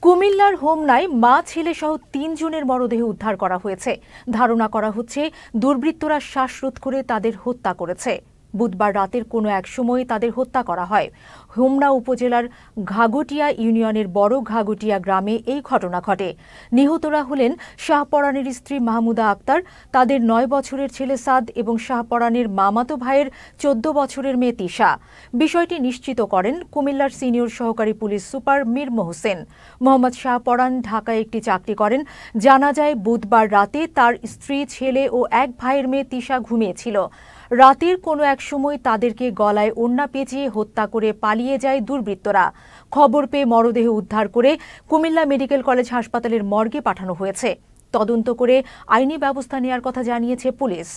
কুমিল্লার হোমনায় মা ছেলে সহ ৩ জনের মরদেহ উদ্ধার করা হয়েছে। ধারণা করা হচ্ছে দুর্বৃত্তরা শ্বাসরোধ করে তাদের হত্যা করেছে। বুধবার রাতের কোনো এক সময় তাদের হত্যা করা হয়। হোমনা উপজেলার ঘাগটিয়া ইউনিয়নের বড় ঘাগটিয়া গ্রামে এই ঘটনা ঘটে। নিহতরা হলেন শাহপরানের স্ত্রী মাহমুদা আক্তার, তাদের ৯ বছরের ছেলে সাদ এবং শাহপরানের মামাতো ভাইয়ের ১৪ বছরের মেয়ে তিশা। বিষয়টি নিশ্চিত করেন কুমিল্লার সিনিয়র সহকারী পুলিশ সুপার মীর মোহসেন। মোহাম্মদ শাহপরান ঢাকায় একটি চাকরি করেন। জানা যায় বুধবার রাতে তার স্ত্রী, ছেলে ও এক ভাইয়ের মেয়ে তিশা ঘুমিয়েছিল। রাতের কোনো এক সময় তাদেরকে গলায় ওড়না পেঁচিয়ে হত্যা করে পালিয়ে যায় দুর্বৃত্তরা। খবর পেয়ে মরদেহ উদ্ধার করে কুমিল্লা মেডিকেল কলেজ হাসপাতালের মর্গে পাঠানো হয়েছে। তদন্ত করে আইনি ব্যবস্থা নেওয়ার কথা জানিয়েছে পুলিশ।